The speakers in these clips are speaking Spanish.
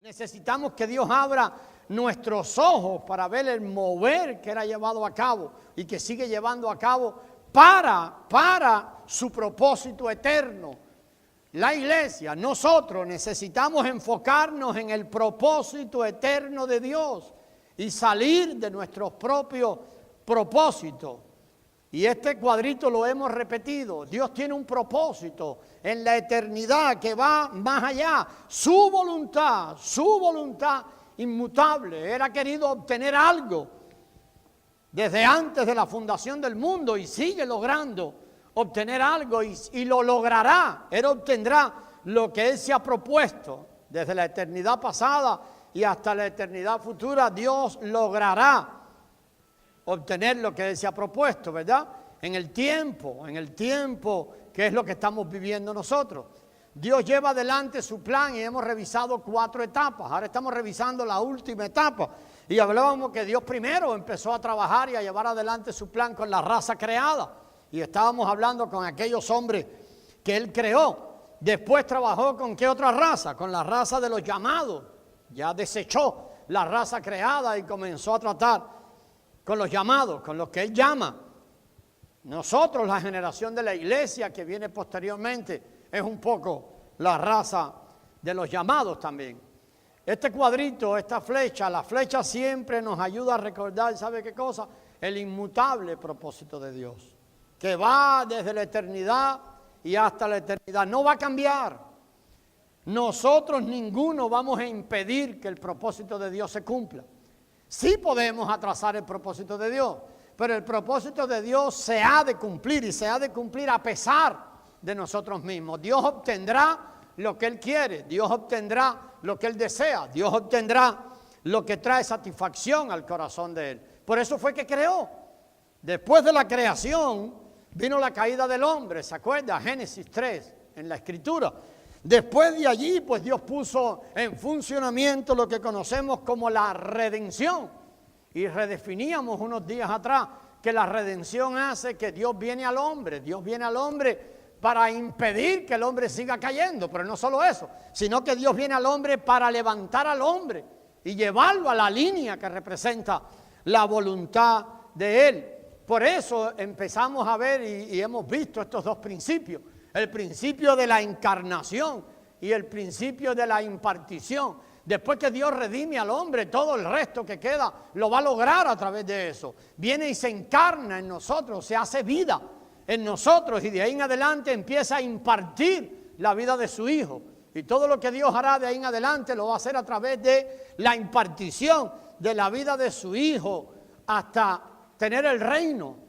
Necesitamos que Dios abra nuestros ojos para ver el mover que era llevado a cabo y que sigue llevando a cabo para su propósito eterno. La iglesia, nosotros necesitamos enfocarnos en el propósito eterno de Dios y salir de nuestros propios propósitos. Y este cuadrito lo hemos repetido. Dios tiene un propósito en la eternidad que va más allá. Su voluntad inmutable. Él ha querido obtener algo desde antes de la fundación del mundo y sigue logrando obtener algo y lo logrará. Él obtendrá lo que Él se ha propuesto desde la eternidad pasada y hasta la eternidad futura. Dios logrará obtener lo que Él se ha propuesto, ¿verdad? En el tiempo que es lo que estamos viviendo nosotros. Dios lleva adelante su plan y hemos revisado 4 etapas. Ahora estamos revisando la última etapa. Y hablábamos que Dios primero empezó a trabajar y a llevar adelante su plan con la raza creada. Y estábamos hablando con aquellos hombres que Él creó. Después trabajó con ¿qué otra raza? Con la raza de los llamados. Ya desechó la raza creada y comenzó a tratar con los llamados, con los que Él llama. Nosotros, la generación de la iglesia que viene posteriormente, es un poco la raza de los llamados también. Este cuadrito, esta flecha, la flecha siempre nos ayuda a recordar, ¿sabe qué cosa? El inmutable propósito de Dios, que va desde la eternidad y hasta la eternidad. No va a cambiar. Nosotros ninguno vamos a impedir que el propósito de Dios se cumpla. Sí podemos atrasar el propósito de Dios, pero el propósito de Dios se ha de cumplir y se ha de cumplir a pesar de nosotros mismos. Dios obtendrá lo que Él quiere, Dios obtendrá lo que Él desea, Dios obtendrá lo que trae satisfacción al corazón de Él. Por eso fue que creó. Después de la creación vino la caída del hombre, ¿se acuerda? Génesis 3 en la Escritura. Después de allí, pues Dios puso en funcionamiento lo que conocemos como la redención. Y redefiníamos unos días atrás que la redención hace que Dios viene al hombre. Dios viene al hombre para impedir que el hombre siga cayendo. Pero no solo eso, sino que Dios viene al hombre para levantar al hombre y llevarlo a la línea que representa la voluntad de Él. Por eso empezamos a ver y hemos visto estos 2 principios. El principio de la encarnación y el principio de la impartición. Después que Dios redime al hombre, todo el resto que queda lo va a lograr a través de eso. Viene y se encarna en nosotros, se hace vida en nosotros y de ahí en adelante empieza a impartir la vida de su Hijo. Y todo lo que Dios hará de ahí en adelante lo va a hacer a través de la impartición de la vida de su Hijo hasta tener el reino.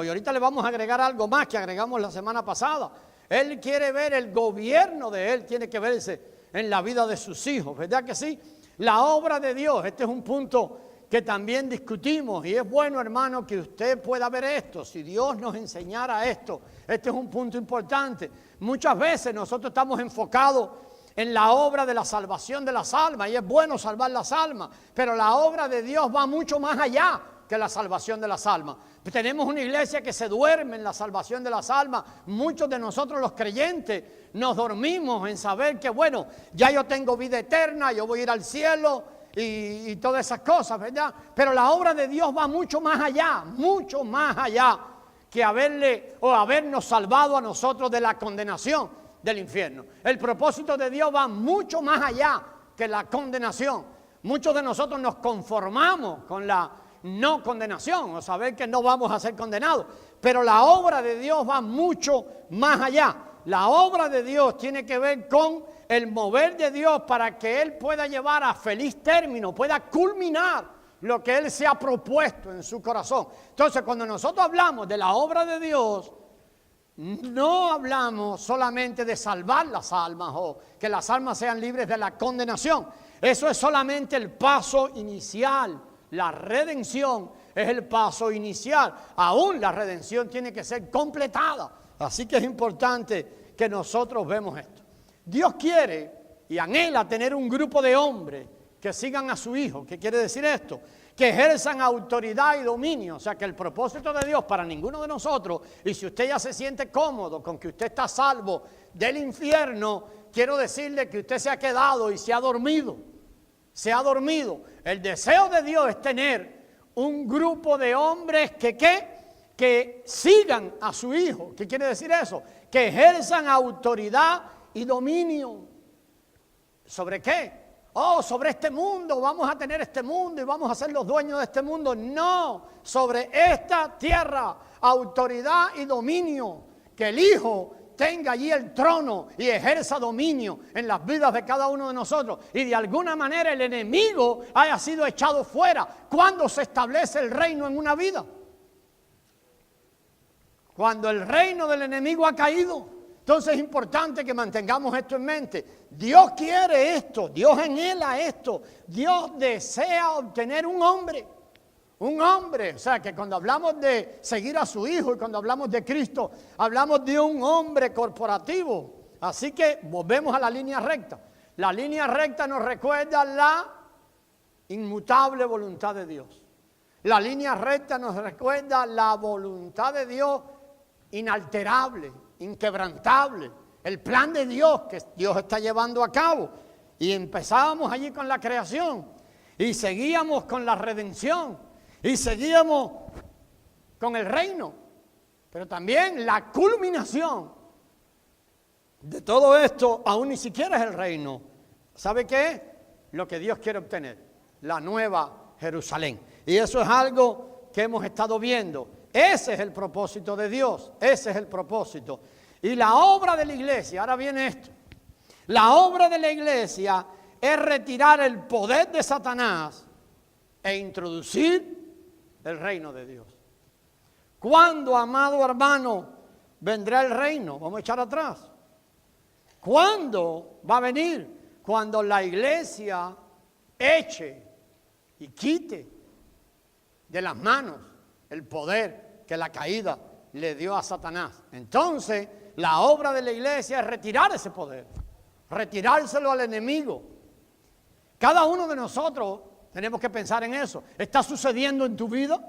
Y ahorita le vamos a agregar algo más que agregamos la semana pasada. Él quiere ver el gobierno de Él, tiene que verse en la vida de sus hijos, ¿verdad que sí? La obra de Dios, este es un punto que también discutimos y es bueno, hermano, que usted pueda ver esto. Si Dios nos enseñara esto, este es un punto importante. Muchas veces nosotros estamos enfocados en la obra de la salvación de las almas y es bueno salvar las almas, pero la obra de Dios va mucho más allá que la salvación de las almas. Tenemos una iglesia que se duerme en la salvación de las almas. Muchos de nosotros los creyentes nos dormimos en saber que bueno, ya yo tengo vida eterna, yo voy a ir al cielo y todas esas cosas, ¿verdad? Pero la obra de Dios va mucho más allá que habernos salvado a nosotros de la condenación del infierno. El propósito de Dios va mucho más allá que la condenación. Muchos de nosotros nos conformamos con la no condenación, o saber que no vamos a ser condenados, pero la obra de Dios va mucho más allá. La obra de Dios tiene que ver con el mover de Dios para que Él pueda llevar a feliz término, pueda culminar lo que Él se ha propuesto en su corazón. Entonces, cuando nosotros hablamos de la obra de Dios, no hablamos solamente de salvar las almas o que las almas sean libres de la condenación. Eso es solamente el paso inicial. La redención es el paso inicial. Aún la redención tiene que ser completada. Así que es importante que nosotros vemos esto. Dios quiere y anhela tener un grupo de hombres que sigan a su Hijo. ¿Qué quiere decir esto? Que ejerzan autoridad y dominio. O sea, que el propósito de Dios para ninguno de nosotros, y si usted ya se siente cómodo con que usted está salvo del infierno, quiero decirle que usted se ha quedado y se ha dormido. se ha dormido. El deseo de Dios es tener un grupo de hombres que sigan a su Hijo. ¿Qué quiere decir eso? Que ejerzan autoridad y dominio. ¿Sobre qué? Oh, sobre este mundo, vamos a tener este mundo y vamos a ser los dueños de este mundo. No, sobre esta tierra, autoridad y dominio. Que el Hijo tenga allí el trono y ejerza dominio en las vidas de cada uno de nosotros. Y de alguna manera el enemigo haya sido echado fuera. ¿Cuándo se establece el reino en una vida? Cuando el reino del enemigo ha caído. Entonces es importante que mantengamos esto en mente. Dios quiere esto, Dios anhela esto. Dios desea obtener un hombre. Un hombre, o sea que cuando hablamos de seguir a su Hijo y cuando hablamos de Cristo, hablamos de un hombre corporativo. Así que volvemos a la línea recta. La línea recta nos recuerda la inmutable voluntad de Dios. La línea recta nos recuerda la voluntad de Dios inalterable, inquebrantable, el plan de Dios que Dios está llevando a cabo. Y empezábamos allí con la creación y seguíamos con la redención y seguíamos con el reino, pero también la culminación de todo esto aún ni siquiera es el reino. ¿Sabe qué es? Lo que Dios quiere obtener, la nueva Jerusalén. Y eso es algo que hemos estado viendo. Ese es el propósito de Dios, ese es el propósito. Y la obra de la iglesia, ahora viene esto, la obra de la iglesia es retirar el poder de Satanás e introducir el reino de Dios. ¿Cuándo, amado hermano, vendrá el reino? Vamos a echar atrás. ¿Cuándo va a venir? Cuando la iglesia eche y quite de las manos el poder que la caída le dio a Satanás. Entonces, la obra de la iglesia es retirar ese poder, retirárselo al enemigo. Cada uno de nosotros tenemos que pensar en eso. ¿Está sucediendo en tu vida?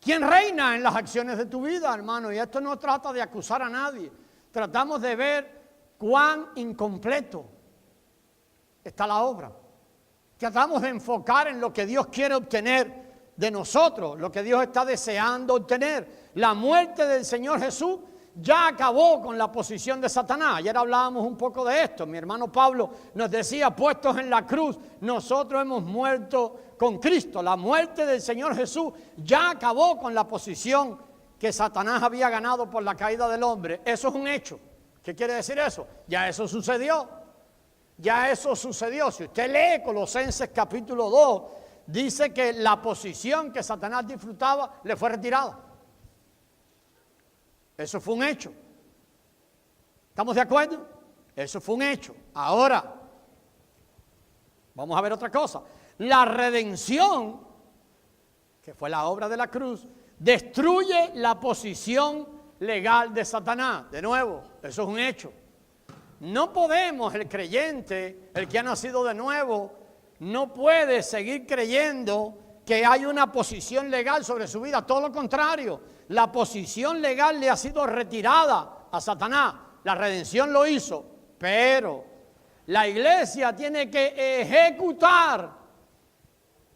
¿Quién reina en las acciones de tu vida, hermano? Y esto no trata de acusar a nadie. Tratamos de ver cuán incompleto está la obra. Tratamos de enfocar en lo que Dios quiere obtener de nosotros, lo que Dios está deseando obtener. La muerte del Señor Jesús ya acabó con la posición de Satanás. Ayer hablábamos un poco de esto. Mi hermano Pablo nos decía, puestos en la cruz, nosotros hemos muerto con Cristo. La muerte del Señor Jesús ya acabó con la posición que Satanás había ganado por la caída del hombre. Eso es un hecho. ¿Qué quiere decir eso? Ya eso sucedió. Ya eso sucedió. Si usted lee Colosenses capítulo 2, dice que la posición que Satanás disfrutaba le fue retirada. Eso fue un hecho. ¿Estamos de acuerdo? Eso fue un hecho. Ahora, vamos a ver otra cosa. La redención, que fue la obra de la cruz, destruye la posición legal de Satanás. De nuevo, eso es un hecho. No podemos, el creyente, el que ha nacido de nuevo, no puede seguir creyendo que hay una posición legal sobre su vida. Todo lo contrario, la posición legal le ha sido retirada a Satanás. La redención lo hizo, pero la iglesia tiene que ejecutar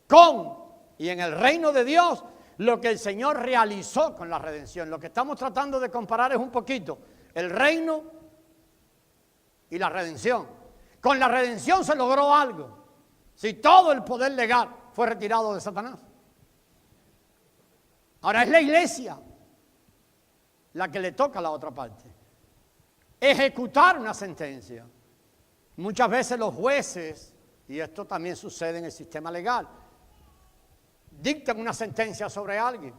con y en el reino de Dios lo que el Señor realizó con la redención. Lo que estamos tratando de comparar es un poquito el reino y la redención. Con la redención se logró algo. Si todo el poder legal fue retirado de Satanás. Ahora es la iglesia la que le toca a la otra parte. Ejecutar una sentencia. Muchas veces los jueces, y esto también sucede en el sistema legal, dictan una sentencia sobre alguien.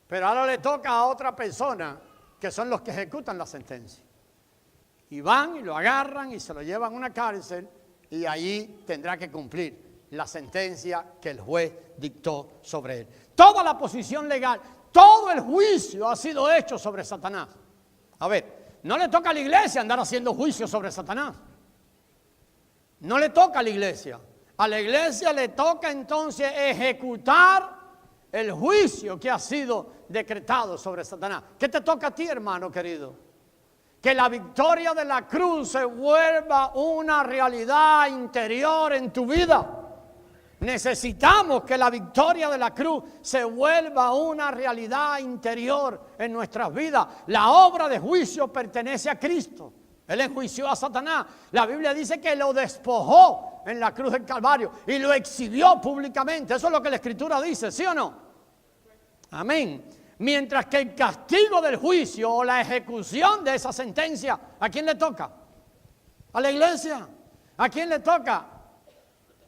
Pero ahora le toca a otra persona, que son los que ejecutan la sentencia. Y van y lo agarran y se lo llevan a una cárcel y allí tendrá que cumplir la sentencia que el juez dictó sobre él. Toda la posición legal, todo el juicio ha sido hecho sobre Satanás. A ver, no le toca a la iglesia andar haciendo juicio sobre Satanás. No le toca a la iglesia. A la iglesia le toca entonces ejecutar el juicio que ha sido decretado sobre Satanás. ¿Qué te toca a ti, hermano querido? que la victoria de la cruz se vuelva una realidad interior en tu vida. Necesitamos que la victoria de la cruz se vuelva una realidad interior en nuestras vidas. La obra de juicio pertenece a Cristo. Él enjuició a Satanás. La Biblia dice que lo despojó en la cruz del Calvario y lo exhibió públicamente. Eso es lo que la Escritura dice, ¿sí o no? Amén. Mientras que el castigo del juicio o la ejecución de esa sentencia, ¿a quién le toca? A la iglesia. ¿A quién le toca?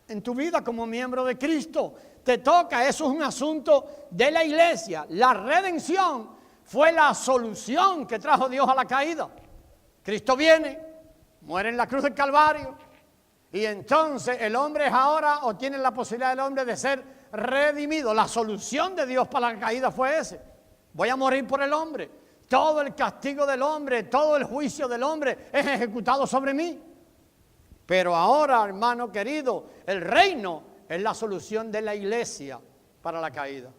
En tu vida como miembro de Cristo. Te toca, eso es un asunto de la iglesia. La redención fue la solución que trajo Dios a la caída. Cristo viene, muere en la cruz del Calvario y entonces el hombre es ahora o tiene la posibilidad del hombre de ser redimido. La solución de Dios para la caída fue ese. Voy a morir por el hombre. Todo el castigo del hombre, todo el juicio del hombre es ejecutado sobre mí. Pero ahora, hermano querido, el reino es la solución de la iglesia para la caída.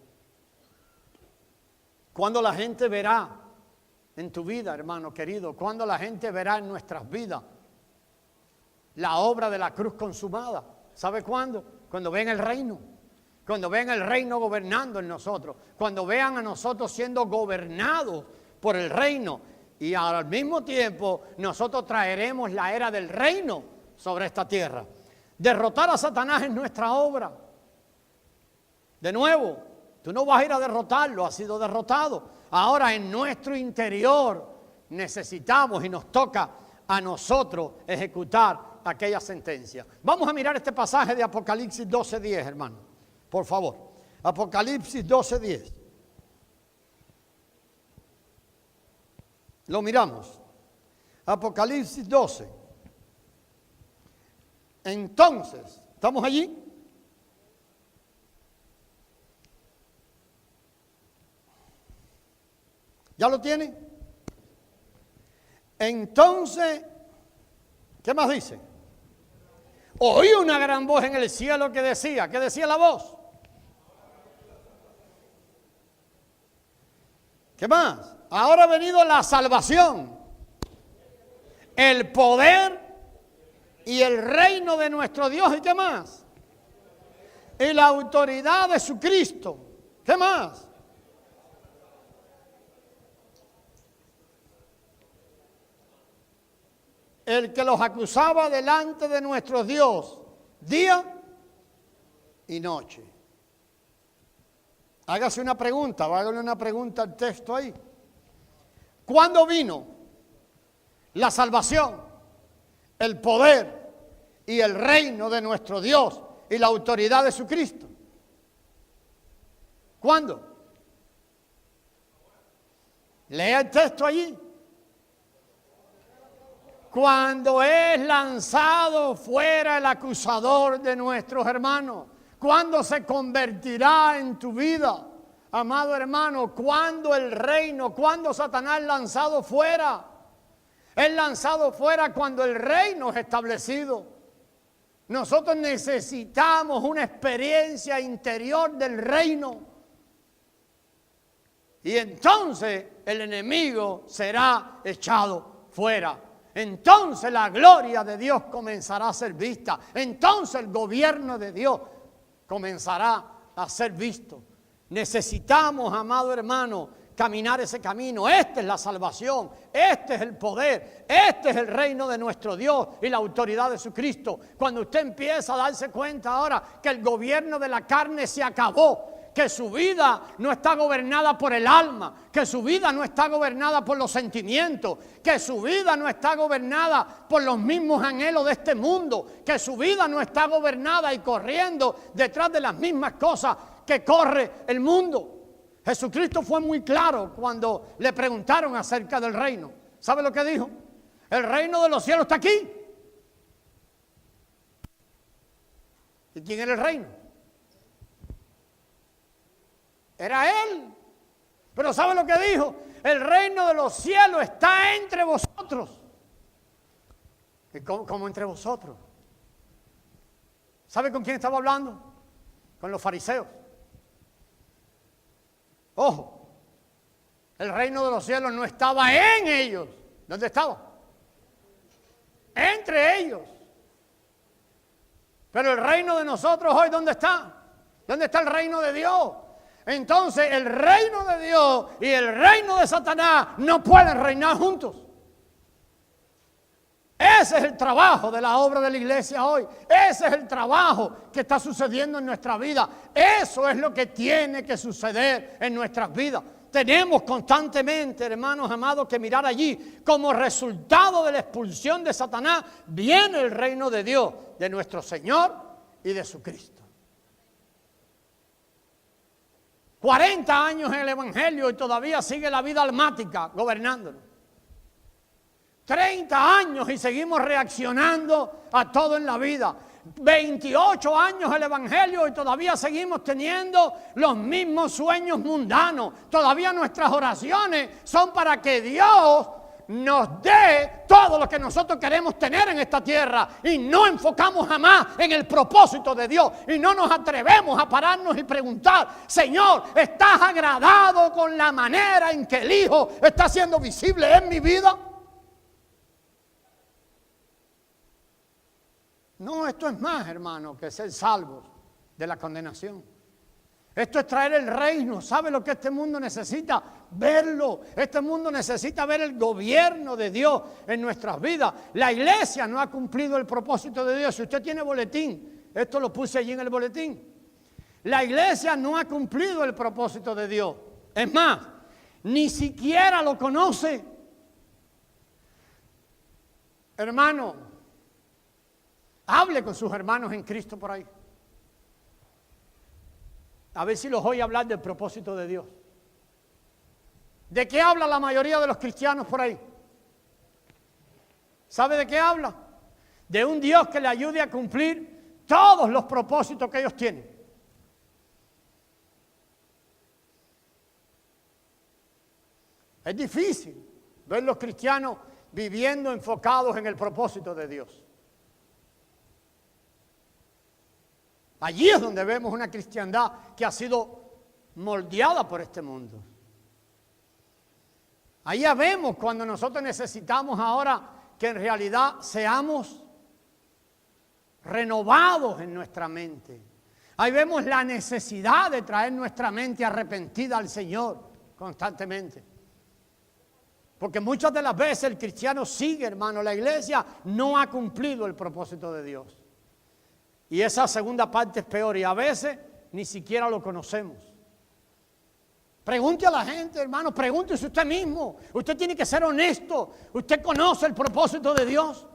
Cuando la gente verá en tu vida, hermano querido, cuando la gente verá en nuestras vidas la obra de la cruz consumada, ¿sabe cuándo? Cuando ven el reino, cuando ven el reino gobernando en nosotros, cuando vean a nosotros siendo gobernados por el reino y al mismo tiempo nosotros traeremos la era del reino sobre esta tierra. Derrotar a Satanás es nuestra obra. De nuevo, tú no vas a ir a derrotarlo, ha sido derrotado. Ahora en nuestro interior necesitamos y nos toca a nosotros ejecutar aquella sentencia. Vamos a mirar este pasaje de Apocalipsis 12:10, hermano. Por favor. Apocalipsis 12:10. Lo miramos. Apocalipsis 12. Entonces, ¿estamos allí? ¿Ya lo tiene? Entonces, ¿qué más dice? Oí una gran voz en el cielo que decía, ¿qué decía la voz? ¿Qué más? Ahora ha venido la salvación, el poder y el reino de nuestro Dios. ¿Y qué más? Y la autoridad de su Cristo. ¿Qué más? El que los acusaba delante de nuestro Dios día y noche. Hágase una pregunta, hágale una pregunta al texto ahí. ¿Cuándo vino la salvación, el poder y el reino de nuestro Dios y la autoridad de su Cristo? ¿Cuándo? Lea el texto allí. Cuando es lanzado fuera el acusador de nuestros hermanos. ¿Cuándo se convertirá en tu vida, amado hermano? ¿Cuándo el reino? ¿Cuándo Satanás es lanzado fuera? Es lanzado fuera cuando el reino es establecido. Nosotros necesitamos una experiencia interior del reino. Y entonces el enemigo será echado fuera. Entonces la gloria de Dios comenzará a ser vista. Entonces el gobierno de Dios comenzará a ser visto. Necesitamos, amado hermano, caminar ese camino. Esta es la salvación, este es el poder, este es el reino de nuestro Dios y la autoridad de su Cristo. Cuando usted empieza a darse cuenta ahora que el gobierno de la carne se acabó, que su vida no está gobernada por el alma, que su vida no está gobernada por los sentimientos, que su vida no está gobernada por los mismos anhelos de este mundo, que su vida no está gobernada y corriendo detrás de las mismas cosas que corre el mundo. Jesucristo fue muy claro cuando le preguntaron acerca del reino. ¿Sabe lo que dijo? El reino de los cielos está aquí. ¿Y quién era el reino? Era Él. Pero ¿sabe lo que dijo? El reino de los cielos está entre vosotros. ¿Y cómo entre vosotros? ¿Sabe con quién estaba hablando? Con los fariseos. Ojo, el reino de los cielos no estaba en ellos, ¿Dónde estaba? Entre ellos. Pero el reino de nosotros hoy, ¿dónde está? ¿Dónde está el reino de Dios? Entonces el reino de Dios y el reino de Satanás no pueden reinar juntos. Ese es el trabajo de la obra de la iglesia hoy. Ese es el trabajo que está sucediendo en nuestra vida. Eso es lo que tiene que suceder en nuestras vidas. Tenemos constantemente, hermanos amados, que mirar allí. Como resultado de la expulsión de Satanás, viene el reino de Dios, de nuestro Señor y de su Cristo. 40 años en el Evangelio y todavía sigue la vida almática gobernándonos. 30 años y seguimos reaccionando a todo en la vida. 28 años el Evangelio y todavía seguimos teniendo los mismos sueños mundanos. Todavía nuestras oraciones son para que Dios nos dé todo lo que nosotros queremos tener en esta tierra y no enfocamos jamás en el propósito de Dios y no nos atrevemos a pararnos y preguntar: Señor, ¿estás agradado con la manera en que el Hijo está siendo visible en mi vida? No, esto es más, hermano, que ser salvos de la condenación. Esto es traer el reino. ¿Sabe lo que este mundo necesita? Verlo. Este mundo necesita ver el gobierno de Dios en nuestras vidas. La iglesia no ha cumplido el propósito de Dios. Si usted tiene boletín, esto lo puse allí en el boletín. La iglesia no ha cumplido el propósito de Dios. Es más, ni siquiera lo conoce. Hermano, hable con sus hermanos en Cristo por ahí. A ver si los oye hablar del propósito de Dios. ¿De qué habla la mayoría de los cristianos por ahí? ¿Sabe de qué habla? De un Dios que le ayude a cumplir todos los propósitos que ellos tienen. Es difícil ver los cristianos viviendo enfocados en el propósito de Dios. Allí es donde vemos una cristiandad que ha sido moldeada por este mundo. Allá vemos cuando nosotros necesitamos ahora que en realidad seamos renovados en nuestra mente. Ahí vemos la necesidad de traer nuestra mente arrepentida al Señor constantemente. Porque muchas de las veces el cristiano sigue, hermano, la iglesia no ha cumplido el propósito de Dios. Y esa segunda parte es peor y a veces ni siquiera lo conocemos. Pregunte a la gente, hermano, pregúntese usted mismo. Usted tiene que ser honesto. ¿Usted conoce el propósito de Dios?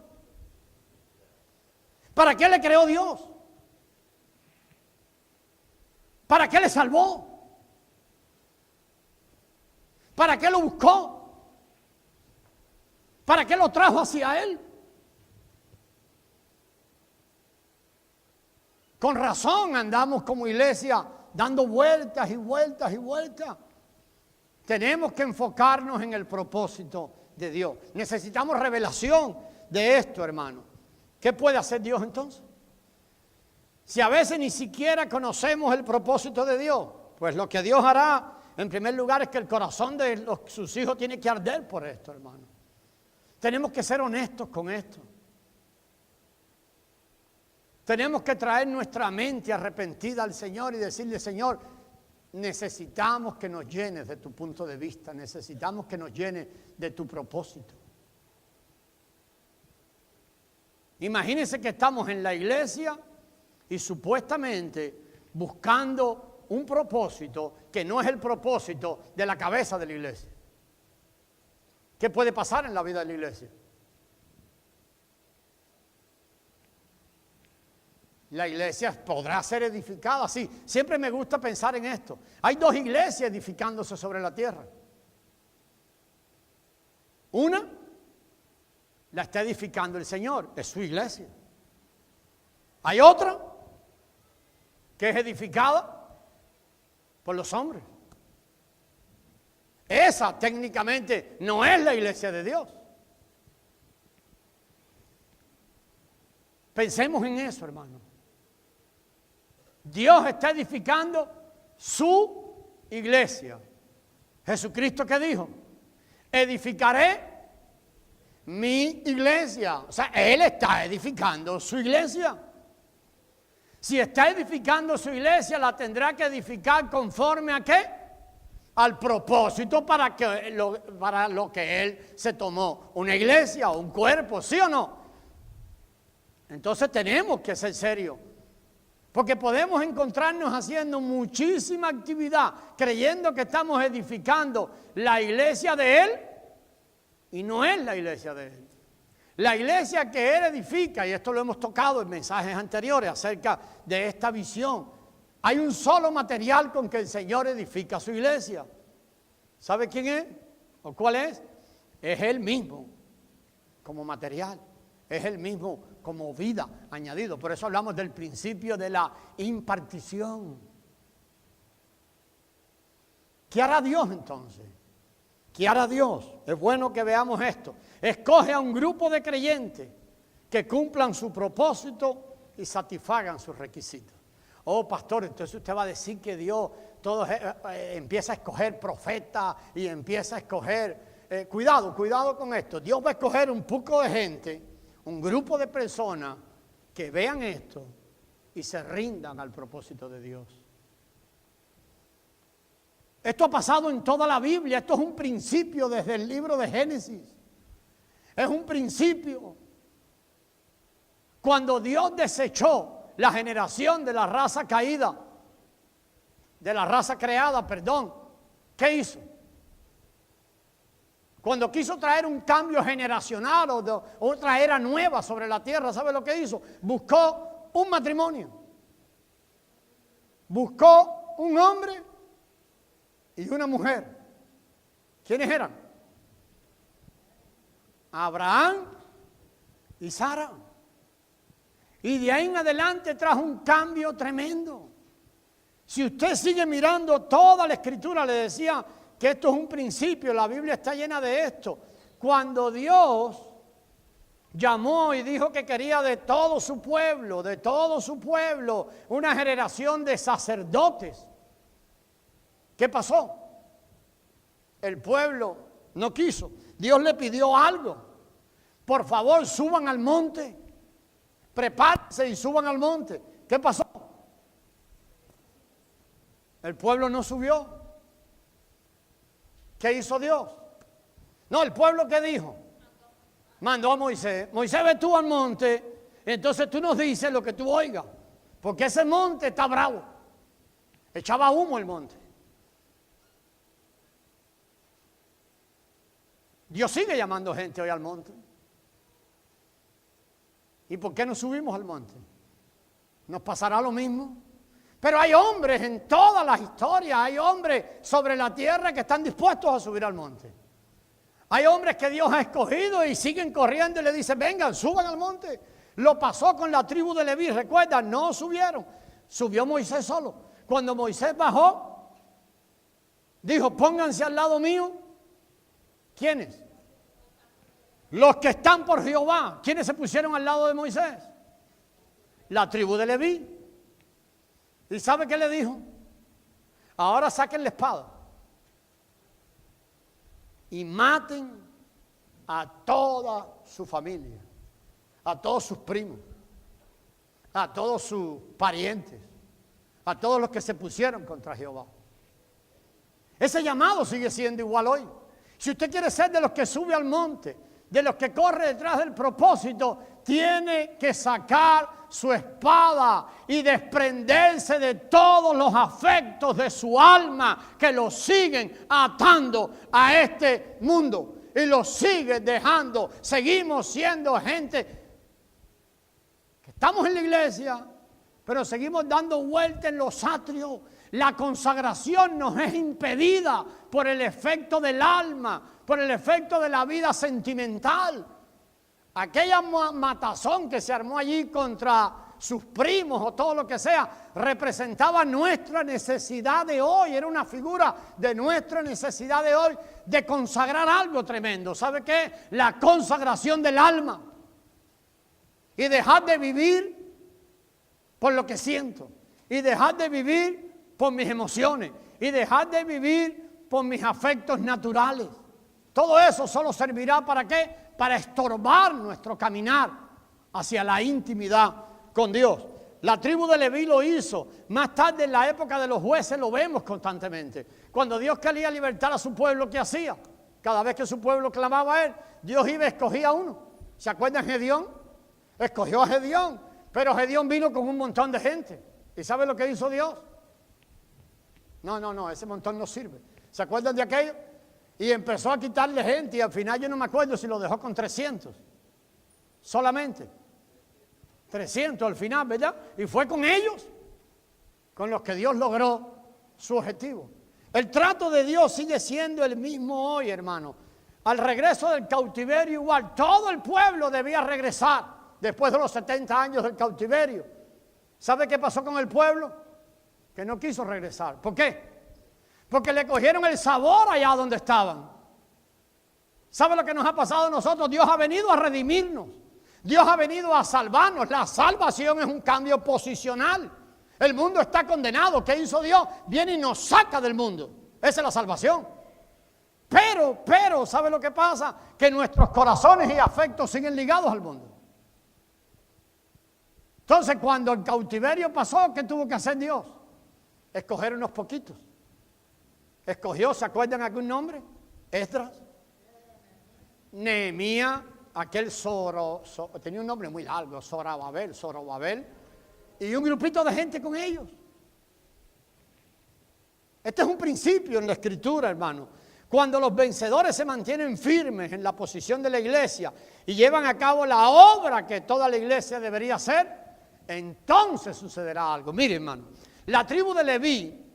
¿Para qué le creó Dios? ¿Para qué le salvó? ¿Para qué lo buscó? ¿Para qué lo trajo hacia Él? Con razón andamos como iglesia dando vueltas y vueltas y vueltas. Tenemos que enfocarnos en el propósito de Dios. Necesitamos revelación de esto, hermano. ¿Qué puede hacer Dios entonces? Si a veces ni siquiera conocemos el propósito de Dios, pues lo que Dios hará, en primer lugar, es que el corazón de sus hijos tiene que arder por esto, hermano. Tenemos que ser honestos con esto. Tenemos que traer nuestra mente arrepentida al Señor y decirle: Señor, necesitamos que nos llenes de tu punto de vista, necesitamos que nos llenes de tu propósito. Imagínense que estamos en la iglesia y supuestamente buscando un propósito que no es el propósito de la cabeza de la iglesia. ¿Qué puede pasar en la vida de la iglesia? La iglesia podrá ser edificada, sí. Siempre me gusta pensar en esto. Hay dos iglesias edificándose sobre la tierra. Una la está edificando el Señor, es su iglesia. Hay otra que es edificada por los hombres. Esa técnicamente no es la iglesia de Dios. Pensemos en eso, hermano. Dios está edificando su iglesia. Jesucristo, ¿qué dijo? Edificaré mi iglesia. O sea, Él está edificando su iglesia. Si está edificando su iglesia, la tendrá que edificar conforme a ¿qué? Al propósito para lo que Él se tomó. Una iglesia o un cuerpo, ¿sí o no? Entonces tenemos que ser serios. Porque podemos encontrarnos haciendo muchísima actividad, creyendo que estamos edificando la iglesia de Él, y no es la iglesia de Él. La iglesia que Él edifica, y esto lo hemos tocado en mensajes anteriores acerca de esta visión, hay un solo material con que el Señor edifica su iglesia. ¿Sabe quién es? ¿O cuál es? Es Él mismo, como material. Es Él mismo como vida añadido. Por eso hablamos del principio de la impartición. ¿Qué hará Dios entonces? ¿Qué hará Dios? Es bueno que veamos esto. Escoge a un grupo de creyentes que cumplan su propósito y satisfagan sus requisitos. Oh, pastor, entonces usted va a decir que Dios empieza a escoger profetas y empieza a escoger... cuidado con esto. Dios va a escoger un poco de gente, un grupo de personas que vean esto y se rindan al propósito de Dios. Esto ha pasado en toda la Biblia. Esto es un principio desde el libro de Génesis. Es un principio. Cuando Dios desechó la generación de la raza caída, de la raza creada, perdón, ¿qué hizo? Cuando quiso traer un cambio generacional o otra era nueva sobre la tierra, ¿sabe lo que hizo? Buscó un matrimonio. Buscó un hombre y una mujer. ¿Quiénes eran? Abraham y Sara. Y de ahí en adelante trajo un cambio tremendo. Si usted sigue mirando toda la Escritura, le decía que esto es un principio, la Biblia está llena de esto. Cuando Dios llamó y dijo que quería de todo su pueblo, una generación de sacerdotes, ¿qué pasó? El pueblo no quiso. Dios le pidió algo. Por favor, suban al monte. Prepárense y suban al monte. ¿Qué pasó? El pueblo no subió. ¿Qué hizo Dios? No, el pueblo, ¿qué dijo? Mandó a Moisés. Moisés, ve tú al monte. Entonces tú nos dices lo que tú oigas. Porque ese monte está bravo. Echaba humo el monte. Dios sigue llamando gente hoy al monte. ¿Y por qué no subimos al monte? ¿Nos pasará lo mismo? Pero hay hombres en todas las historias, hay hombres sobre la tierra que están dispuestos a subir al monte. Hay hombres que Dios ha escogido y siguen corriendo y le dicen, vengan, suban al monte. Lo pasó con la tribu de Leví, recuerdan, no subieron. Subió Moisés solo. Cuando Moisés bajó, dijo, pónganse al lado mío. ¿Quiénes? Los que están por Jehová. ¿Quiénes se pusieron al lado de Moisés? La tribu de Leví. ¿Y sabe qué le dijo? Ahora saquen la espada y maten a toda su familia, a todos sus primos, a todos sus parientes, a todos los que se pusieron contra Jehová. Ese llamado sigue siendo igual hoy. Si usted quiere ser de los que sube al monte, de los que corre detrás del propósito, tiene que sacar su espada y desprenderse de todos los afectos de su alma que lo siguen atando a este mundo y lo sigue dejando. Seguimos siendo gente que estamos en la iglesia, pero seguimos dando vueltas en los atrios. La consagración nos es impedida por el efecto del alma, por el efecto de la vida sentimental. Aquella matazón que se armó allí contra sus primos o todo lo que sea, representaba nuestra necesidad de hoy, era una figura de nuestra necesidad de hoy de consagrar algo tremendo. ¿Sabe qué? La consagración del alma. Y dejar de vivir por lo que siento. Y dejar de vivir por mis emociones. Y dejar de vivir por mis afectos naturales. Todo eso solo servirá ¿para qué? para estorbar nuestro caminar hacia la intimidad con Dios. La tribu de Leví lo hizo. Más tarde, en la época de los jueces, lo vemos constantemente. Cuando Dios quería libertar a su pueblo, ¿qué hacía? Cada vez que su pueblo clamaba a él, Dios iba y escogía a uno. ¿Se acuerdan de Gedeón? Escogió a Gedeón, pero Gedeón vino con un montón de gente. ¿Y sabe lo que hizo Dios? No, ese montón no sirve. ¿Se acuerdan de aquello? Y empezó a quitarle gente y al final yo no me acuerdo si lo dejó con 300. Solamente. 300 al final, ¿verdad? Y fue con ellos con los que Dios logró su objetivo. El trato de Dios sigue siendo el mismo hoy, hermano. Al regreso del cautiverio igual, todo el pueblo debía regresar después de los 70 años del cautiverio. ¿Sabe qué pasó con el pueblo? Que no quiso regresar. ¿Por qué? Porque le cogieron el sabor allá donde estaban. ¿Sabe lo que nos ha pasado a nosotros? Dios ha venido a redimirnos. Dios ha venido a salvarnos. La salvación es un cambio posicional. El mundo está condenado. ¿Qué hizo Dios? Viene y nos saca del mundo. Esa es la salvación. Pero, ¿sabe lo que pasa? Que nuestros corazones y afectos siguen ligados al mundo. Entonces, cuando el cautiverio pasó, ¿qué tuvo que hacer Dios? Escoger unos poquitos. Escogió, ¿se acuerdan algún nombre? Esdras, Nehemías, aquel tenía un nombre muy largo, Zorobabel, y un grupito de gente con ellos. Este es un principio en la Escritura, hermano. Cuando los vencedores se mantienen firmes en la posición de la iglesia y llevan a cabo la obra que toda la iglesia debería hacer, entonces sucederá algo. Mire, hermano, la tribu de Leví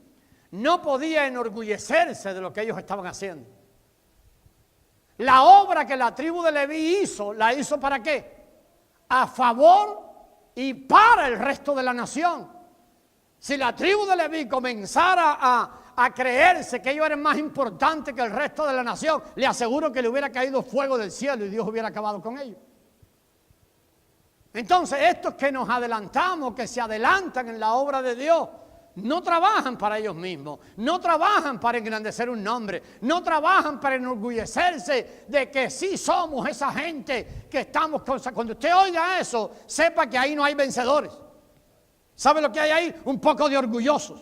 no podía enorgullecerse de lo que ellos estaban haciendo. La obra que la tribu de Leví hizo, ¿la hizo para qué? A favor y para el resto de la nación. Si la tribu de Leví comenzara a creerse que ellos eran más importantes que el resto de la nación, le aseguro que le hubiera caído fuego del cielo y Dios hubiera acabado con ellos. Entonces, estos que nos adelantamos, que se adelantan en la obra de Dios, no trabajan para ellos mismos, no trabajan para engrandecer un nombre, no trabajan para enorgullecerse de que sí somos esa gente que estamos con... Cuando usted oiga eso, sepa que ahí no hay vencedores. ¿Sabe lo que hay ahí? Un poco de orgullosos.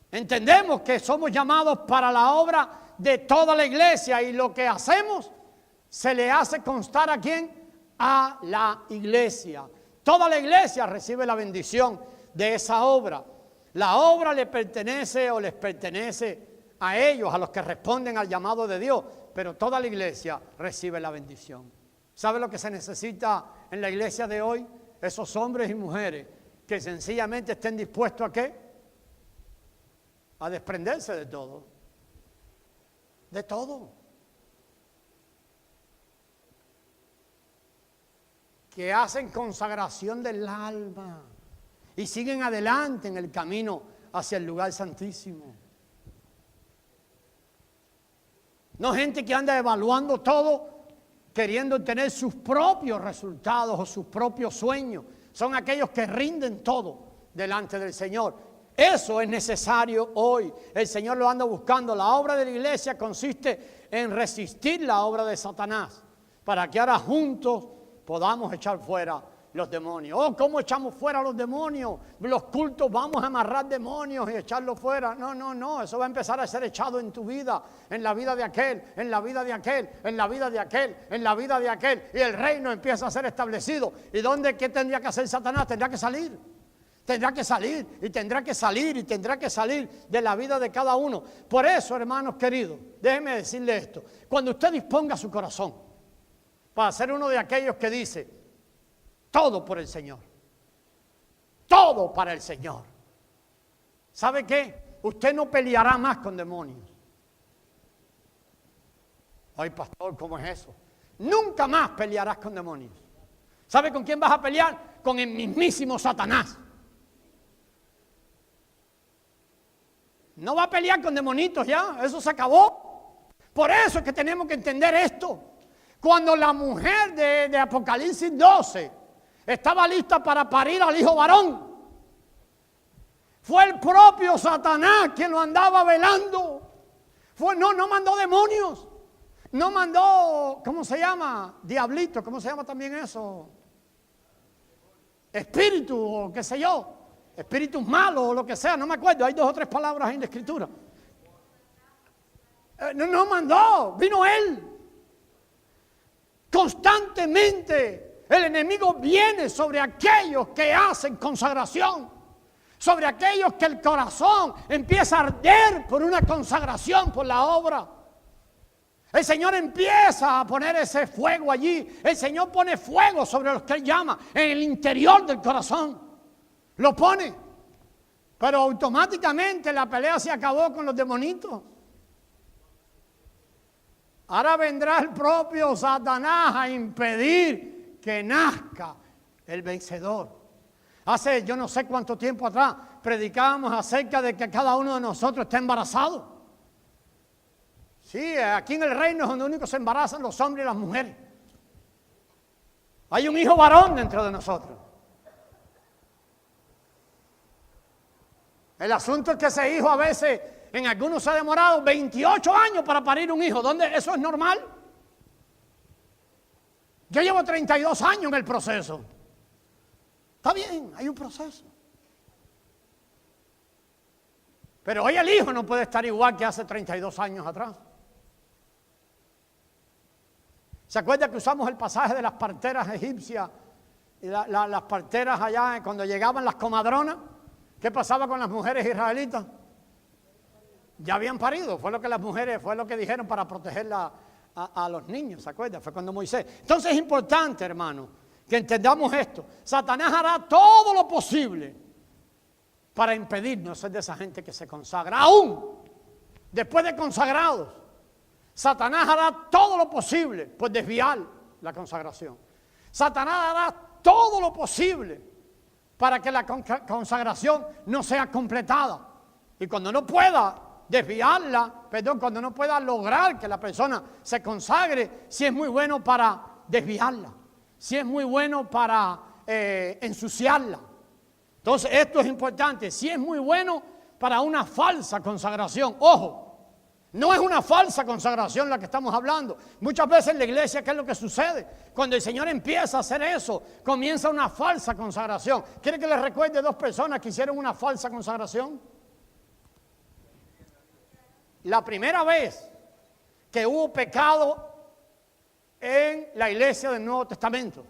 Entendemos que somos llamados para la obra de toda la iglesia y lo que hacemos se le hace constar ¿a quién? A la iglesia. Toda la iglesia recibe la bendición de esa obra. La obra le pertenece o les pertenece a ellos, a los que responden al llamado de Dios, pero toda la iglesia recibe la bendición. ¿Sabe lo que se necesita en la iglesia de hoy? Esos hombres y mujeres que sencillamente estén dispuestos ¿a qué? A desprenderse de todo. De todo. Que hacen consagración del alma y siguen adelante en el camino hacia el lugar santísimo. No gente que anda evaluando todo, queriendo tener sus propios resultados o sus propios sueños. Son aquellos que rinden todo delante del Señor. Eso es necesario hoy. El Señor lo anda buscando. La obra de la iglesia consiste en resistir la obra de Satanás para que ahora juntos podamos echar fuera los demonios. Oh, ¿cómo echamos fuera los demonios? Los cultos vamos a amarrar demonios y echarlos fuera. No, eso va a empezar a ser echado en tu vida, en la vida de aquel, en la vida de aquel, en la vida de aquel, en la vida de aquel, y el reino empieza a ser establecido. ¿Y dónde qué tendría que hacer Satanás? Tendrá que salir. Tendrá que salir y tendrá que salir y tendrá que salir de la vida de cada uno. Por eso, hermanos queridos, déjenme decirle esto. Cuando usted disponga su corazón para ser uno de aquellos que dice, todo por el Señor, todo para el Señor. ¿Sabe qué? Usted no peleará más con demonios. Ay, pastor, ¿cómo es eso? Nunca más pelearás con demonios. ¿Sabe con quién vas a pelear? Con el mismísimo Satanás. No va a pelear con demonitos ya, eso se acabó. Por eso es que tenemos que entender esto. Cuando la mujer de Apocalipsis 12 estaba lista para parir al hijo varón, fue el propio Satanás quien lo andaba velando. No mandó demonios, no mandó, ¿cómo se llama? Diablito, ¿cómo se llama también eso? Espíritu, o qué sé yo. Espíritus malos o lo que sea, no me acuerdo. Hay 2 o 3 palabras en la Escritura. No mandó, vino Él. Constantemente el enemigo viene sobre aquellos que hacen consagración, sobre aquellos que el corazón empieza a arder por una consagración por la obra. El Señor empieza a poner ese fuego allí. El Señor pone fuego sobre los que Él llama en el interior del corazón. Lo pone. Pero automáticamente la pelea se acabó con los demonitos. Ahora vendrá el propio Satanás a impedir que nazca el vencedor. Hace yo no sé cuánto tiempo atrás predicábamos acerca de que cada uno de nosotros está embarazado. Sí, aquí en el reino es donde únicos se embarazan los hombres y las mujeres. Hay un hijo varón dentro de nosotros. El asunto es que ese hijo a veces, en algunos se ha demorado 28 años para parir un hijo. ¿Dónde eso es normal? Yo llevo 32 años en el proceso. Está bien, hay un proceso. Pero hoy el hijo no puede estar igual que hace 32 años atrás. ¿Se acuerda que usamos el pasaje de las parteras egipcias y las parteras allá cuando llegaban las comadronas? ¿Qué pasaba con las mujeres israelitas? Ya habían parido, fue lo que las mujeres, fue lo que dijeron para proteger a los niños, ¿se acuerda? Fue cuando Moisés. Entonces es importante, hermano, que entendamos esto. Satanás hará todo lo posible para impedirnos ser de esa gente que se consagra. Aún después de consagrados, Satanás hará todo lo posible por desviar la consagración. Satanás hará todo lo posible para que la consagración no sea completada. Y cuando no pueda desviarla, cuando no pueda lograr que la persona se consagre, si es muy bueno para desviarla, si es muy bueno para ensuciarla. Entonces esto es importante, si es muy bueno para una falsa consagración. Ojo, no es una falsa consagración la que estamos hablando. Muchas veces en la iglesia, ¿qué es lo que sucede? Cuando el Señor empieza a hacer eso, comienza una falsa consagración. ¿Quiere que les recuerde 2 personas que hicieron una falsa consagración? La primera vez que hubo pecado en la iglesia del Nuevo Testamento,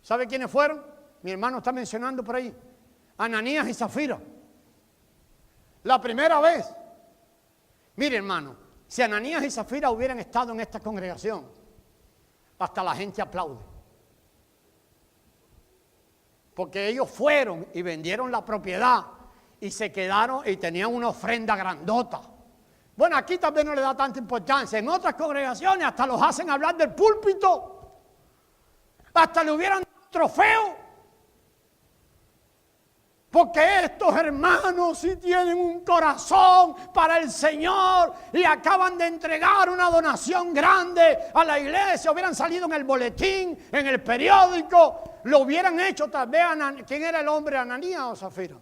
¿sabe quiénes fueron? Mi hermano está mencionando por ahí. Ananías y Zafira. La primera vez. Mire, hermano, si Ananías y Zafira hubieran estado en esta congregación, hasta la gente aplaude. Porque ellos fueron y vendieron la propiedad y se quedaron y tenían una ofrenda grandota. Bueno, aquí también no le da tanta importancia. En otras congregaciones hasta los hacen hablar del púlpito. Hasta le hubieran dado trofeo. Porque estos hermanos sí tienen un corazón para el Señor y acaban de entregar una donación grande a la iglesia. Hubieran salido en el boletín, en el periódico. Lo hubieran hecho tal vez. ¿Quién era el hombre? ¿Ananías o Zafira?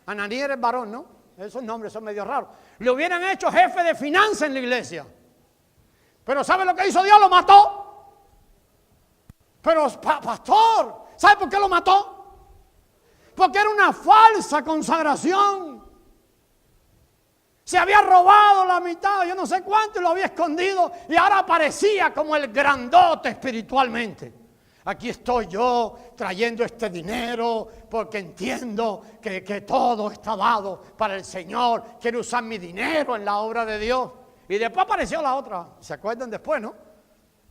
Ananías era el varón, ¿no? Esos nombres son medio raros. Le hubieran hecho jefe de finanzas en la iglesia. Pero ¿sabe lo que hizo Dios? Lo mató. Pero pastor, ¿sabe por qué lo mató? Porque era una falsa consagración. Se había robado la mitad, yo no sé cuánto, y lo había escondido. Y ahora aparecía como el grandote espiritualmente. Aquí estoy yo trayendo este dinero porque entiendo que todo está dado para el Señor. Quiero usar mi dinero en la obra de Dios. Y después apareció la otra. ¿Se acuerdan después, no?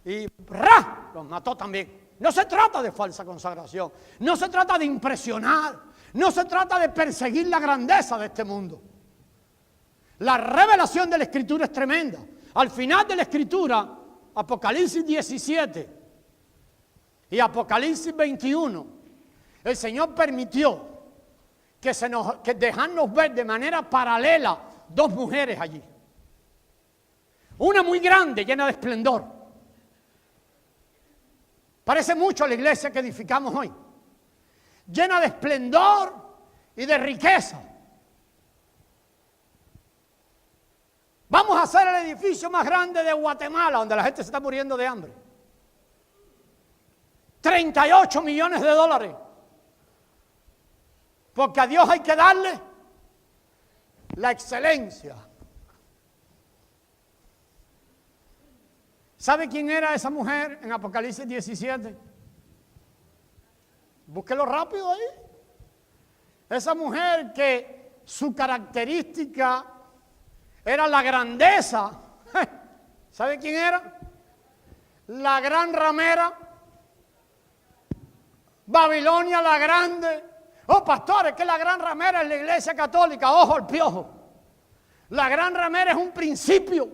Y ¡ra! Los mató también. No se trata de falsa consagración. No se trata de impresionar. No se trata de perseguir la grandeza de este mundo. La revelación de la Escritura es tremenda. Al final de la Escritura, Apocalipsis 17 y Apocalipsis 21, el Señor permitió que dejarnos ver de manera paralela 2 mujeres allí. Una muy grande, llena de esplendor. Parece mucho a la iglesia que edificamos hoy. Llena de esplendor y de riqueza. Vamos a hacer el edificio más grande de Guatemala, donde la gente se está muriendo de hambre. 38 millones de dólares. Porque a Dios hay que darle la excelencia. ¿Sabe quién era esa mujer en Apocalipsis 17? Búsquelo rápido ahí. Esa mujer que su característica era la grandeza. ¿Sabe quién era? La gran ramera. Babilonia la grande. Oh, pastores, que la gran ramera es la iglesia católica. Ojo al piojo. La gran ramera es un principio.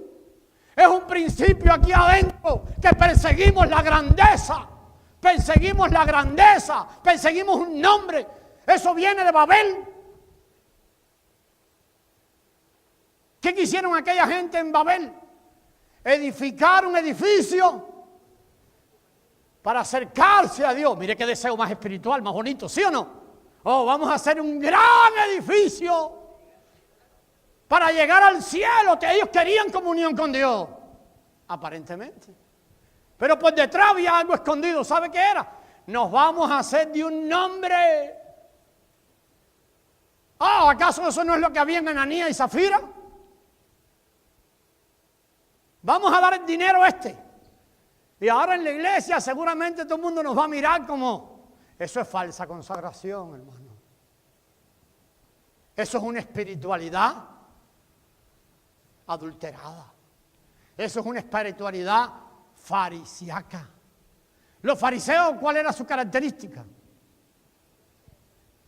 Es un principio aquí adentro que perseguimos la grandeza. Perseguimos la grandeza. Perseguimos un nombre. Eso viene de Babel. ¿Qué quisieron aquella gente en Babel? Edificar un edificio para acercarse a Dios. Mire qué deseo más espiritual, más bonito, ¿sí o no? Oh, vamos a hacer un gran edificio para llegar al cielo, que ellos querían comunión con Dios, aparentemente. Pero por detrás había algo escondido, ¿sabe qué era? Nos vamos a hacer de un nombre. Oh, ¿acaso eso no es lo que había en Ananías y Zafira? Vamos a dar el dinero y ahora en la iglesia seguramente todo el mundo nos va a mirar como, eso es falsa consagración, hermano. Eso es una espiritualidad adulterada. Eso es una espiritualidad farisíaca. Los fariseos, ¿cuál era su característica?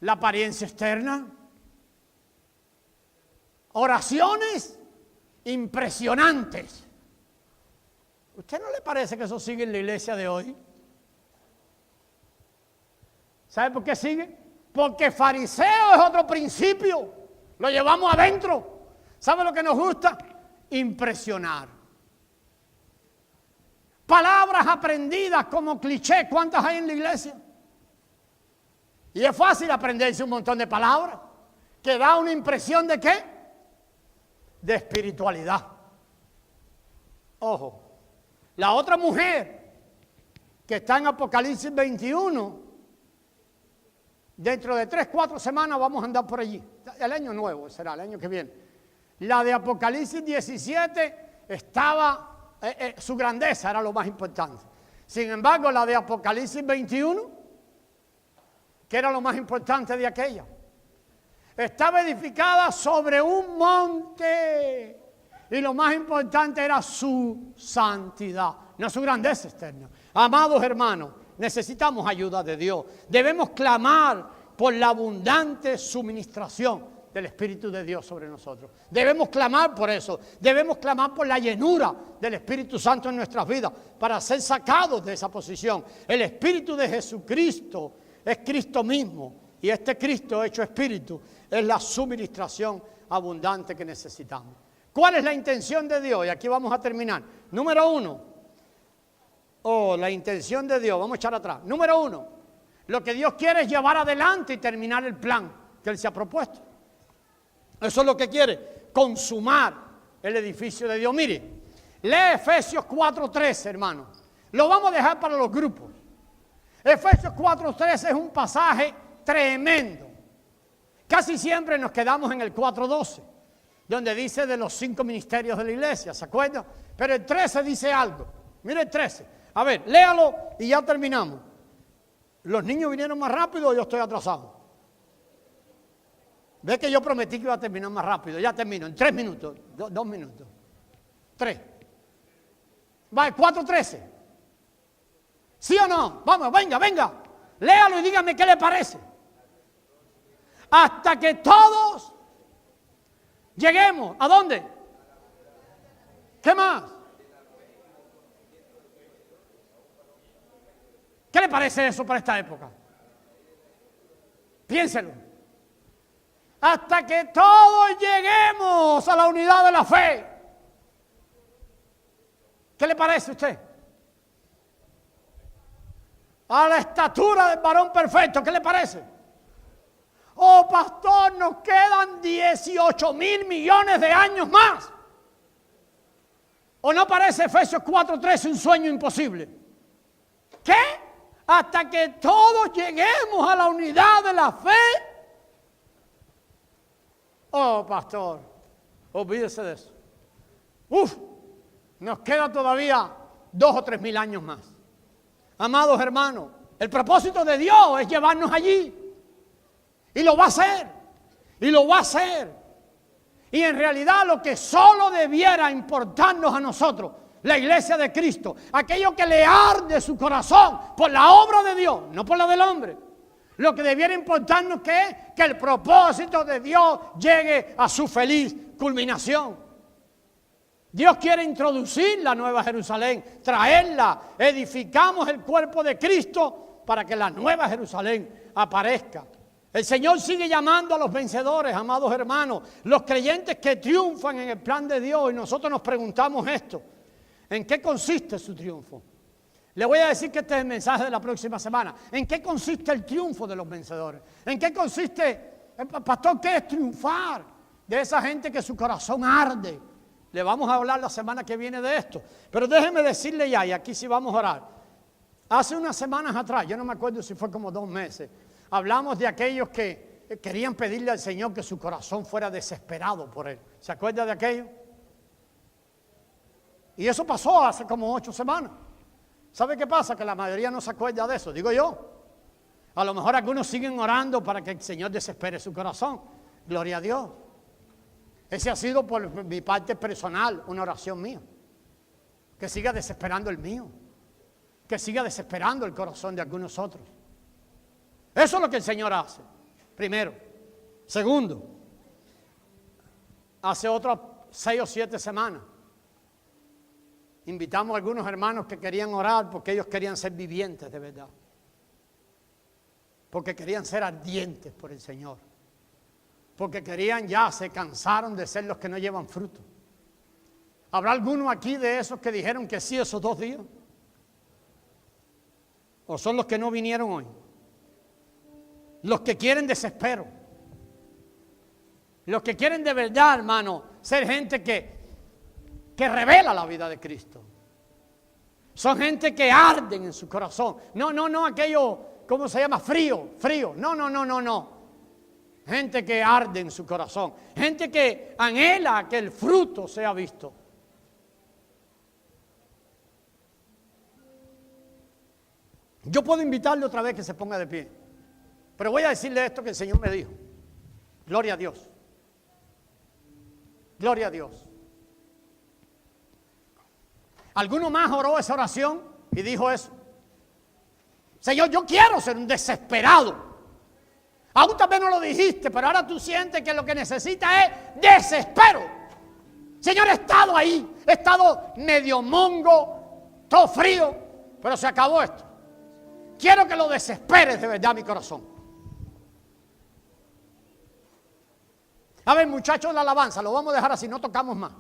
La apariencia externa. Oraciones impresionantes. ¿Usted no le parece que eso sigue en la iglesia de hoy? ¿Sabe por qué sigue? Porque fariseo es otro principio. Lo llevamos adentro. ¿Sabe lo que nos gusta? Impresionar. Palabras aprendidas como cliché. ¿Cuántas hay en la iglesia? Y es fácil aprenderse un montón de palabras que da una impresión de ¿qué? De espiritualidad. Ojo. La otra mujer que está en Apocalipsis 21, dentro de 3-4 semanas vamos a andar por allí. El año nuevo será, el año que viene. La de Apocalipsis 17 estaba, su grandeza era lo más importante. Sin embargo, la de Apocalipsis 21, que era lo más importante de aquella, estaba edificada sobre un monte. Y lo más importante era su santidad, no su grandeza externa. Amados hermanos, necesitamos ayuda de Dios. Debemos clamar por la abundante suministración del Espíritu de Dios sobre nosotros. Debemos clamar por eso. Debemos clamar por la llenura del Espíritu Santo en nuestras vidas para ser sacados de esa posición. El Espíritu de Jesucristo es Cristo mismo. Y este Cristo hecho Espíritu es la suministración abundante que necesitamos. ¿Cuál es la intención de Dios? Y aquí vamos a terminar. Número 1. La intención de Dios. Vamos a echar atrás. Número 1. Lo que Dios quiere es llevar adelante y terminar el plan que Él se ha propuesto. Eso es lo que quiere. Consumar el edificio de Dios. Mire, lee Efesios 4:13, hermano. Lo vamos a dejar para los grupos. Efesios 4:13 es un pasaje tremendo. Casi siempre nos quedamos en el 4:12. Donde dice de los 5 ministerios de la iglesia, ¿se acuerdan? Pero el 13 dice algo. Mire el 13. A ver, léalo y ya terminamos. ¿Los niños vinieron más rápido o yo estoy atrasado? Ve que yo prometí que iba a terminar más rápido. Ya termino, en 3 minutos, 2 minutos. 3. Va, 4:13. ¿Sí o no? Vamos, venga. Léalo y dígame qué le parece. Hasta que todos lleguemos. ¿A dónde? ¿Qué más? ¿Qué le parece eso para esta época? Piénselo. Hasta que todos lleguemos a la unidad de la fe. ¿Qué le parece a usted? A la estatura del varón perfecto. ¿Qué le parece? Oh, pastor, nos quedan 18,000 millones de años más ¿O no parece Efesios 4:13 un sueño imposible? ¿Qué? Hasta que todos lleguemos a la unidad de la fe. Oh, pastor, olvídese de eso. Nos queda todavía 2 o 3 mil años más. Amados hermanos, el propósito de Dios es llevarnos allí. Y lo va a hacer. Y lo va a hacer. Y en realidad lo que solo debiera importarnos a nosotros, la iglesia de Cristo, aquello que le arde su corazón por la obra de Dios, no por la del hombre. Lo que debiera importarnos es que el propósito de Dios llegue a su feliz culminación. Dios quiere introducir la Nueva Jerusalén, traerla, edificamos el cuerpo de Cristo para que la Nueva Jerusalén aparezca. El Señor sigue llamando a los vencedores, amados hermanos, los creyentes que triunfan en el plan de Dios, y nosotros nos preguntamos esto: ¿en qué consiste su triunfo? Le voy a decir que este es el mensaje de la próxima semana. ¿En qué consiste el triunfo de los vencedores? ¿En qué consiste, pastor, qué es triunfar? De esa gente que su corazón arde. Le vamos a hablar la semana que viene de esto. Pero déjeme decirle ya, y aquí sí vamos a orar. Hace unas semanas atrás, yo no me acuerdo si fue como 2 meses, hablamos de aquellos que querían pedirle al Señor que su corazón fuera desesperado por Él. ¿Se acuerda de aquello? Y eso pasó hace como 8 semanas. ¿Sabe qué pasa? Que la mayoría no se acuerda de eso, digo yo. A lo mejor algunos siguen orando para que el Señor desespere su corazón. Gloria a Dios. Ese ha sido por mi parte personal una oración mía. Que siga desesperando el mío. Que siga desesperando el corazón de algunos otros. Eso es lo que el Señor hace. Primero. Segundo. Hace otras 6 o 7 semanas invitamos a algunos hermanos que querían orar porque ellos querían ser vivientes de verdad. Porque querían ser ardientes por el Señor. Porque querían ya, se cansaron de ser los que no llevan fruto. ¿Habrá alguno aquí de esos que dijeron que sí esos 2 días? ¿O son los que no vinieron hoy? Los que quieren desespero. Los que quieren de verdad, hermano, ser gente que revela la vida de Cristo. Son gente que arden en su corazón. No aquello, ¿cómo se llama? Frío. No. Gente que arde en su corazón. Gente que anhela que el fruto sea visto. Yo puedo invitarle otra vez que se ponga de pie. Pero voy a decirle esto que el Señor me dijo. Gloria a Dios. Gloria a Dios. ¿Alguno más oró esa oración y dijo eso? Señor, yo quiero ser un desesperado. Aún también no lo dijiste, pero ahora tú sientes que lo que necesitas es desespero. Señor, he estado ahí, he estado medio mongo, todo frío, pero se acabó esto. Quiero que lo desesperes de verdad mi corazón. A ver, muchachos de la alabanza, lo vamos a dejar así, no tocamos más.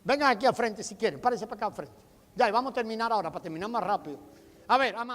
Vengan aquí al frente si quieren, párense para acá al frente. Ya, y vamos a terminar ahora, para terminar más rápido. A ver, amado.